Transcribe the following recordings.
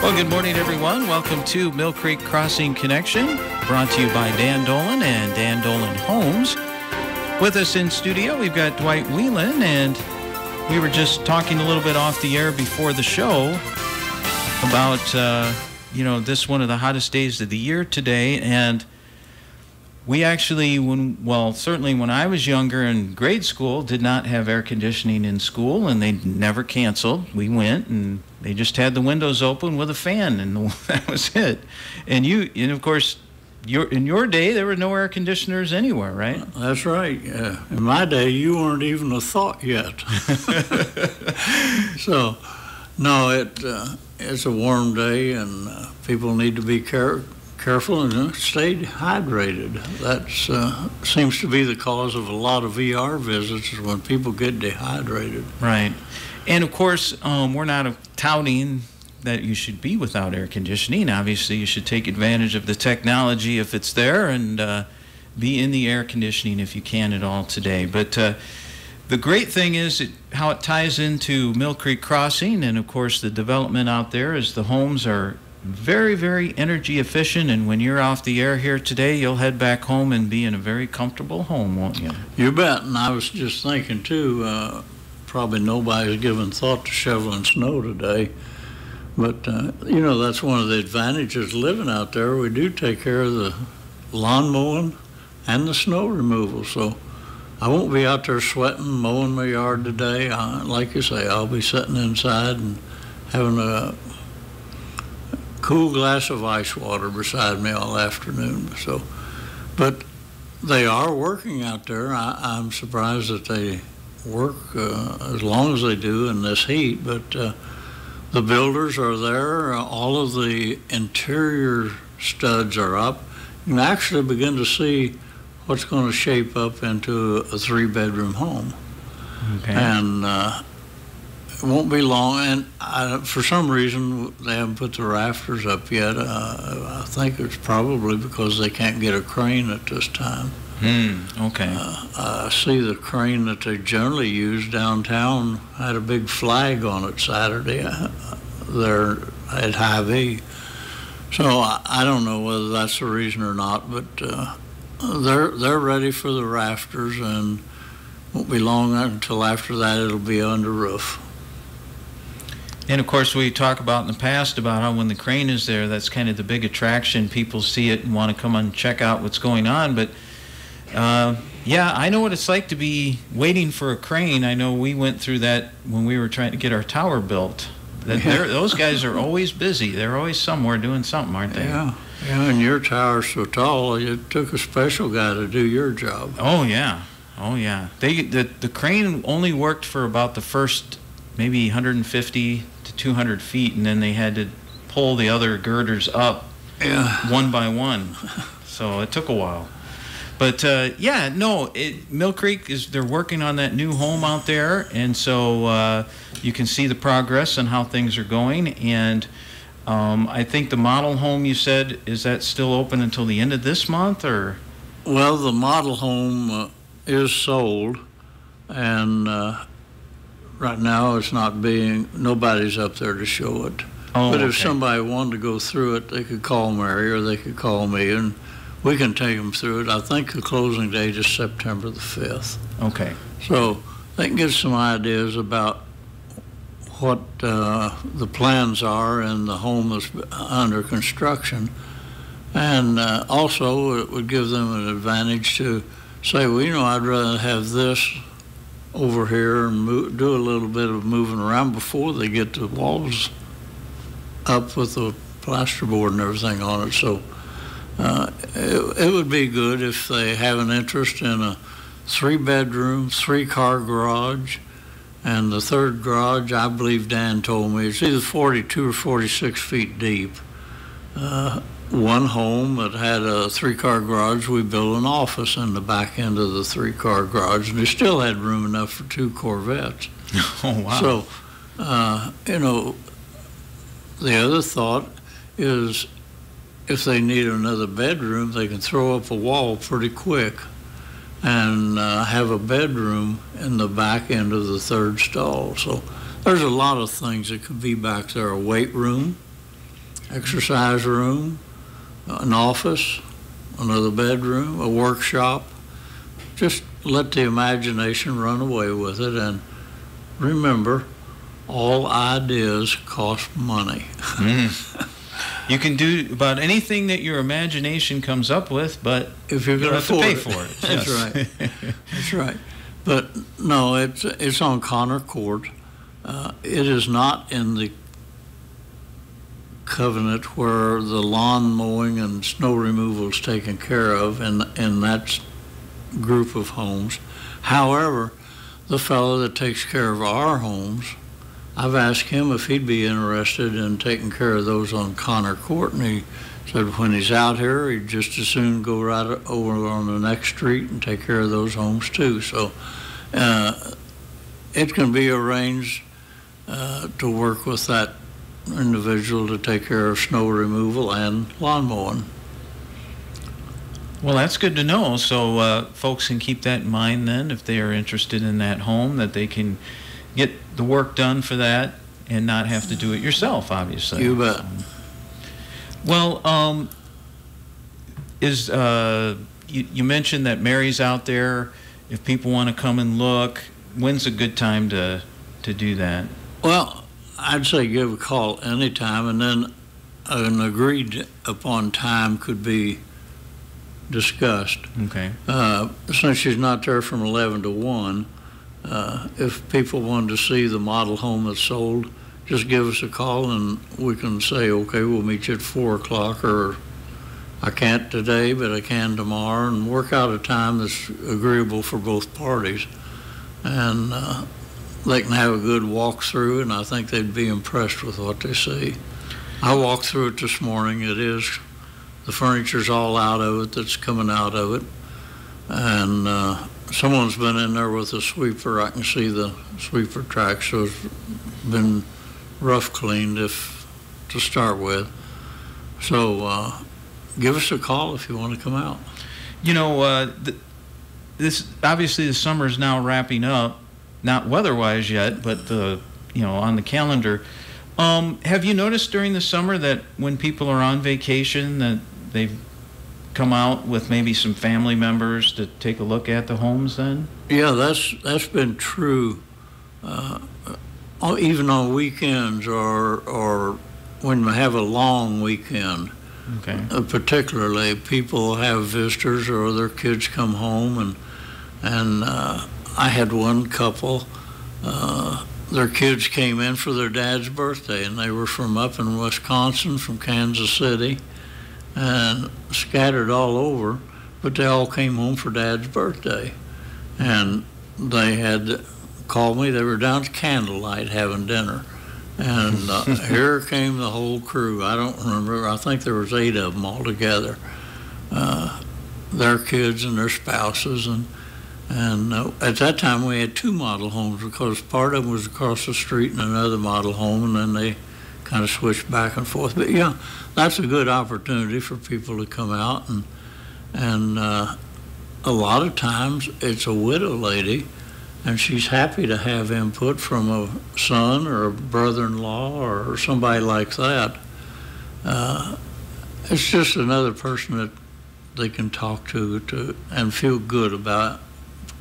Well, good morning, everyone. Welcome to Mill Creek Crossing Connection, brought to you by Dan Dolan and Dan Dolan Homes. With us in studio, we've got Dwight Wheelan, and we were just talking a little bit off the air before the show about, this one of the hottest days of the year today, and we actually, certainly when I was younger in grade school, did not have air conditioning in school, and they never canceled. We went, and they just had the windows open with a fan, and that was it. And of course, in your day, there were no air conditioners anywhere, right? That's right. In my day, you weren't even a thought yet. So, no, it's a warm day, and people need to be careful and stay hydrated. That seems to be the cause of a lot of ER visits, is when people get dehydrated. Right. And of course, we're not touting that you should be without air conditioning. Obviously, you should take advantage of the technology if it's there, and be in the air conditioning if you can at all today. But the great thing is how it ties into Mill Creek Crossing, and of course the development out there is the homes are very, very energy efficient, and when you're off the air here today, you'll head back home and be in a very comfortable home, won't you? You bet. And I was just thinking too, probably nobody's given thought to shoveling snow today, but that's one of the advantages of living out there. We do take care of the lawn mowing and the snow removal, so I won't be out there sweating mowing my yard today. Like you say, I'll be sitting inside and having a cool glass of ice water beside me all afternoon. So, but they are working out there. I'm surprised that they work as long as they do in this heat, but the builders are there. All of the interior studs are up. You can actually begin to see what's going to shape up into a 3-bedroom home. Okay. And it won't be long, and for some reason they haven't put the rafters up yet. I think it's probably because they can't get a crane at this time. Okay. I see the crane that they generally use downtown had a big flag on it Saturday there at Hy-Vee. So I don't know whether that's the reason or not, but they're ready for the rafters, and won't be long until after that it'll be under roof. And of course, we talk about in the past about how when the crane is there, that's kind of the big attraction. People see it and want to come and check out what's going on. But I know what it's like to be waiting for a crane. I know we went through that when we were trying to get our tower built. Those guys are always busy. They're always somewhere doing something, aren't they? Yeah, and your tower's so tall, it took a special guy to do your job. Oh, yeah. The crane only worked for about the first maybe 150 to 200 feet, and then they had to pull the other girders up one by one. So it took a while. But Mill Creek they're working on that new home out there, and so you can see the progress and how things are going. And I think the model home, you said, is that still open until the end of this month, or? Well, the model home is sold, and right now it's nobody's up there to show it. But if somebody wanted to go through it, they could call Mary or they could call me, and we can take them through it. I think the closing date is September the 5th. Okay. So they can get some ideas about what the plans are in the home that's under construction. And also it would give them an advantage to say, well, I'd rather have this over here and do a little bit of moving around before they get the walls up with the plasterboard and everything on it. So it would be good if they have an interest in a 3-bedroom, 3-car garage. And the third garage, I believe Dan told me, it's either 42 or 46 feet deep. One home that had a 3-car garage, we built an office in the back end of the 3-car garage, and they still had room enough for 2 Corvettes. Oh, wow. So, the other thought is if they need another bedroom, they can throw up a wall pretty quick and have a bedroom in the back end of the 3rd stall. So there's a lot of things that could be back there. A weight room, exercise room, an office, another bedroom, a workshop. Just let the imagination run away with it, and remember, all ideas cost money. You can do about anything that your imagination comes up with, but if you're going to pay for it. That's right. That's right. But no, it's on Connor Court. It is not in the covenant where the lawn mowing and snow removal is taken care of in that group of homes. However, the fellow that takes care of our homes, I've asked him if he'd be interested in taking care of those on Connor Court, and he said when he's out here, he'd just as soon go right over on the next street and take care of those homes too. So it can be arranged to work with that individual to take care of snow removal and lawn mowing. Well, that's good to know. So folks can keep that in mind then if they are interested in that home, that they can get the work done for that and not have to do it yourself, obviously. You bet. Well, you mentioned that Mary's out there. If people want to come and look, when's a good time to do that? Well, I'd say give a call anytime, and then an agreed upon time could be discussed. Okay. Since she's not there from 11 to 1, if people wanted to see the model home that's sold, just give us a call and we can say, okay, we'll meet you at 4 o'clock, or I can't today, but I can tomorrow, and work out a time that's agreeable for both parties. And they can have a good walkthrough, and I think they'd be impressed with what they see. I walked through it this morning. The furniture's all out of it that's coming out of it. And someone's been in there with a sweeper. I can see the sweeper track, so it's been rough cleaned to start with. So give us a call if you want to come out. You know, this obviously the summer is now wrapping up, not weather-wise yet, but on the calendar. Have you noticed during the summer that when people are on vacation that they've come out with maybe some family members to take a look at the homes then? Yeah, that's been true. Even on weekends or when we have a long weekend. Okay. Particularly, people have visitors or their kids come home, and I had one couple. Their kids came in for their dad's birthday, and they were from up in Wisconsin, from Kansas City, and scattered all over, but they all came home for Dad's birthday. And they had called me. They were down to candlelight having dinner. And here came the whole crew. I don't remember. I think there was 8 of them all together. Their kids and their spouses. And at that time, we had 2 model homes because part of them was across the street and another model home, and then they kind of switched back and forth. But yeah, that's a good opportunity for people to come out, and a lot of times it's a widow lady, and she's happy to have input from a son or a brother-in-law or somebody like that. It's just another person that they can talk to and feel good about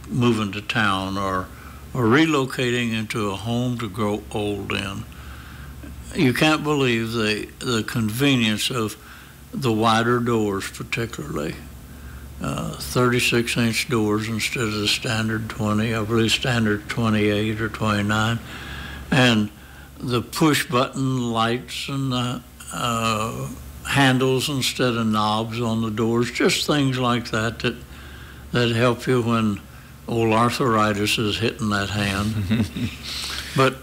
moving to town or relocating into a home to grow old in. You can't believe the convenience of the wider doors, particularly. 36-inch doors instead of the standard 20, I believe standard 28 or 29. And the push-button lights and the handles instead of knobs on the doors, just things like that help you when old arthritis is hitting that hand. But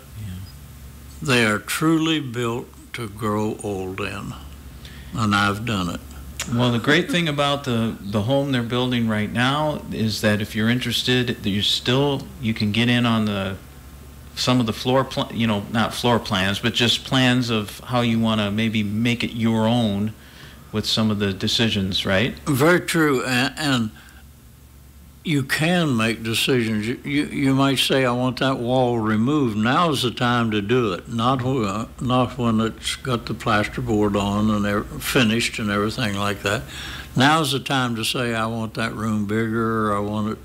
they are truly built to grow old in, and I've done it. Well, the great thing about the home they're building right now is that if you're interested, you can get in on some of the not floor plans, but just plans of how you want to maybe make it your own with some of the decisions, right? Very true, and you can make decisions. You might say, I want that wall removed. Now's the time to do it, not when it's got the plasterboard on and finished and everything like that. Now's the time to say, I want that room bigger, or I want it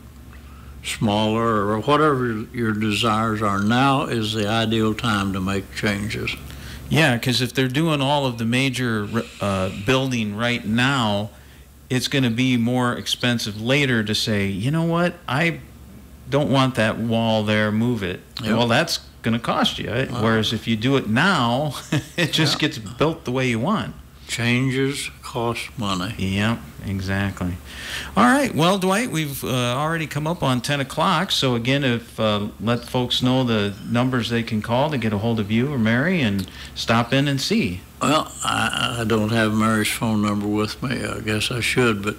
smaller, or whatever your desires are. Now is the ideal time to make changes. Yeah, because if they're doing all of the major building right now, it's going to be more expensive later to say, you know what, I don't want that wall there, move it. Yep. Well, that's going to cost you. Whereas if you do it now, it just gets built the way you want. Changes cost money. Yep, exactly. All right, well, Dwight, we've already come up on 10 o'clock. So again, let folks know the numbers they can call to get a hold of you or Mary and stop in and see. Well, I don't have Mary's phone number with me. I guess I should, but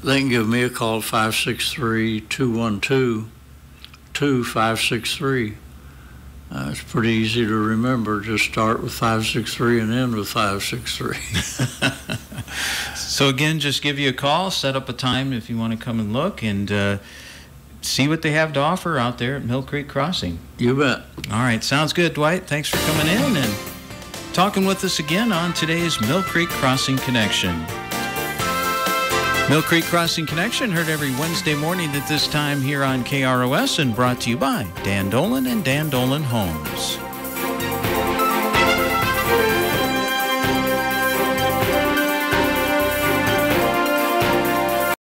they can give me a call, 563-212-2563. It's pretty easy to remember. Just start with 563 and end with 563. So again, just give you a call, set up a time if you want to come and look, and see what they have to offer out there at Mill Creek Crossing. You bet. All right, sounds good, Dwight. Thanks for coming in and talking with us again on today's Mill Creek Crossing Connection. Mill Creek Crossing Connection, heard every Wednesday morning at this time here on KROS, and brought to you by Dan Dolan and Dan Dolan Homes.